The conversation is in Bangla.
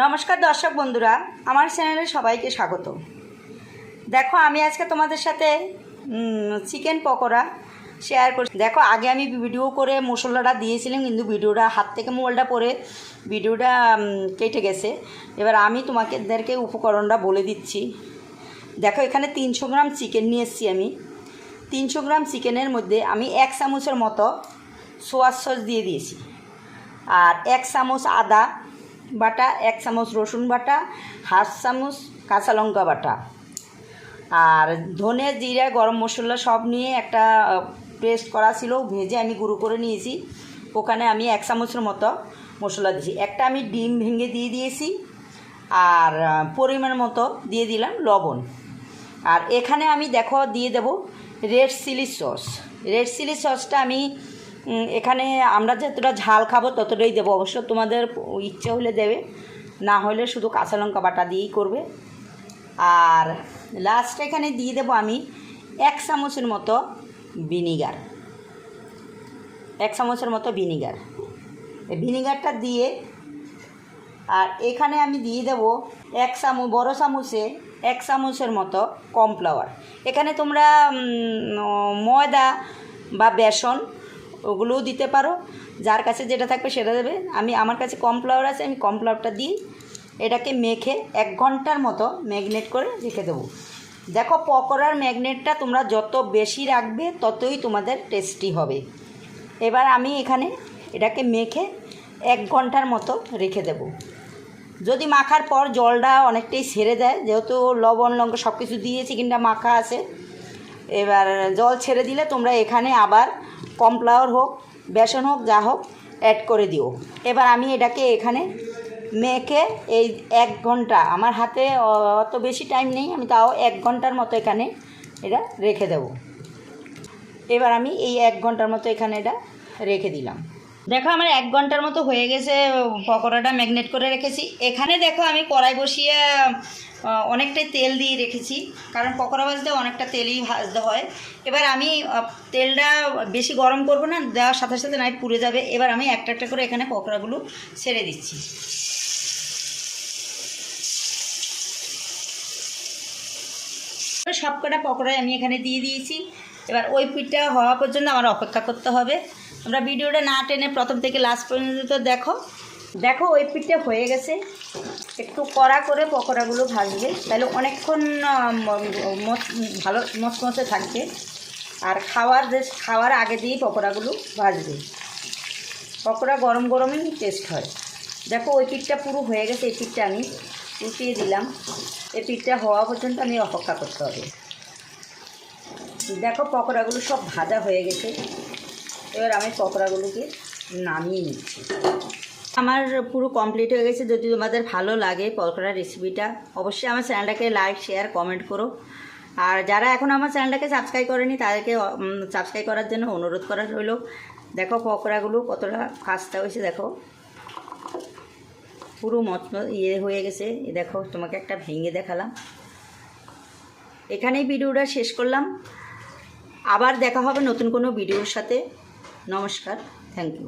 নমস্কার দর্শক বন্ধুরা, আমার চ্যানেলে সবাইকে স্বাগত। দেখো, আমি আজকে তোমাদের সাথে চিকেন পকোড়া শেয়ার করছি। দেখো, আগে আমি ভিডিও করে মশলাটা দিয়েছিলাম, কিন্তু ভিডিওটা হাত থেকে মোবাইলটা পড়ে ভিডিওটা কেটে গেছে। এবার আমি তোমাদেরকে উপকরণটা বলে দিচ্ছি। দেখো, এখানে 300 গ্রাম চিকেন নিয়ে এসেছি আমি। 300 গ্রাম চিকেনের মধ্যে আমি 1 চামচের মতো সোয়া সস দিয়ে দিয়েছি, আর 1 চামচ আদা বাটা, 1 চামচ রসুন বাটা, 1/2 চামচ কাঁচা লঙ্কা বাটা, আর ধনে জিরা গরম মশলা সব নিয়ে একটা পেস্ট করা ছিল, ভেজে আমি গুঁড়ো করে নিয়েছি। ওখানে আমি 1 চামচের মতো মশলা দিয়েছি। একটা আমি ডিম ভেঙে দিয়ে দিয়েছি, আর পরিমাণ মতো দিয়ে দিলাম লবণ। আর এখানে আমি দেখো দিয়ে দেব red chilli sauce. Red chilli সসটা আমি এখানে আমরা যতটা ঝাল খাবো ততটাই দেবো। অবশ্য তোমাদের ইচ্ছে হলে দেবে, না হলে শুধু কাঁচা লঙ্কা বাটা দিয়েই করবে। আর লাস্টে এখানে দিয়ে দেবো আমি 1 চামচের মতো ভিনিগার। 1 চামচের মতো ভিনিগার, এই ভিনিগারটা দিয়ে, আর এখানে আমি দিয়ে দেবো 1 চামচ, বড় চামচে 1 চামচের মতো কর্নফ্লাওয়ার। এখানে তোমরা ময়দা বা বেসন ওগুলোও দিতে পারো, যার কাছে যেটা থাকবে সেটা দেবে। আমার কাছে কর্নফ্লাওয়ার আছে, আমি কর্নফ্লাওয়ারটা দিই। এটাকে মেখে 1 ঘন্টার মতো ম্যাগনেট করে রেখে দেবো। দেখো, পকোড়ার ম্যাগনেটটা তোমরা যত বেশি রাখবে ততই তোমাদের টেস্টি হবে। এবার আমি এখানে এটাকে মেখে 1 ঘন্টার মতো রেখে দেব। যদি মাখার পর জলটা অনেকটাই ছেড়ে দেয়, যেহেতু লবণ লঙ্কা সব কিছু দিয়েছি, কিন্তু মাখা আছে, এবার জল ছেড়ে দিলে তোমরা এখানে আবার কর্নফ্লাওয়ার হোক বেসন হোক যা হোক অ্যাড করে দিও। এবার আমি এটাকে এখানে মেখে এই 1 ঘন্টা, আমার হাতে অত বেশি টাইম নেই, আমি তাও 1 ঘন্টার মতো এখানে এটা রেখে দেব। এবার আমি এই 1 ঘন্টার মতো এখানে এটা রেখে দিলাম। দেখো, আমার 1 ঘন্টার মতো হয়ে গেছে পকোড়াটা ম্যাগনেট করে রেখেছি। এখানে দেখো, আমি কড়াই বসিয়ে অনেকটাই তেল দিয়ে রেখেছি, কারণ পকোড়া ভাজতে অনেকটা তেলই ভাজতে হয়। এবার আমি তেলটা বেশি গরম করব না, দেওয়ার সাথে সাথে নাই পুড়ে যাবে। এবার আমি একটা একটা করে এখানে পকোড়াগুলো ছেড়ে দিচ্ছি। সবকটা পকোড়াই আমি এখানে দিয়ে দিয়েছি। এবার ওই পিঠটা হওয়া পর্যন্ত আমার অপেক্ষা করতে হবে। তোমরা ভিডিওটা না টেনে প্রথম থেকে লাস্ট পর্যন্ত দেখো। দেখো, ওই পিঠটা হয়ে গেছে। একটু কড়া করে পকোড়াগুলো ভাজবে, তাহলে অনেকক্ষণ ভালো মচমচে থাকবে। আর খাওয়ার আগে দিয়েই পকোড়াগুলো ভাজবে। পকোড়া গরম গরমই টেস্ট হয়। দেখো, ওই পিঠটা পুরো হয়ে গেছে। এই পিঠটা আমি উঠিয়ে দিলাম। এই পিঠটা হওয়া পর্যন্ত আমি অপেক্ষা করতে হবে। দেখো, পকোড়াগুলো সব ভাজা হয়ে গেছে। এবার আমি পকোড়াগুলোকে নামিয়ে নিচ্ছি। আমার পুরো কমপ্লিট হয়ে গেছে। যদি তোমাদের ভালো লাগে পকোড়ার রেসিপিটা, অবশ্যই আমার চ্যানেলটাকে লাইক শেয়ার কমেন্ট করো। আর যারা এখন আমার চ্যানেলটাকে সাবস্ক্রাইব করেনি তাদেরকে সাবস্ক্রাইব করার জন্য অনুরোধ করা রইল। দেখো, পকোড়াগুলো কতটা খাস্তা হয়েছে, দেখো পুরো হয়ে গেছে। দেখো, তোমাকে একটা ভেঙে দেখালাম। এখানেই ভিডিওটা শেষ করলাম। আবার দেখা হবে নতুন কোনো ভিডিওর সাথে। নমস্কার, থ্যাংক ইউ।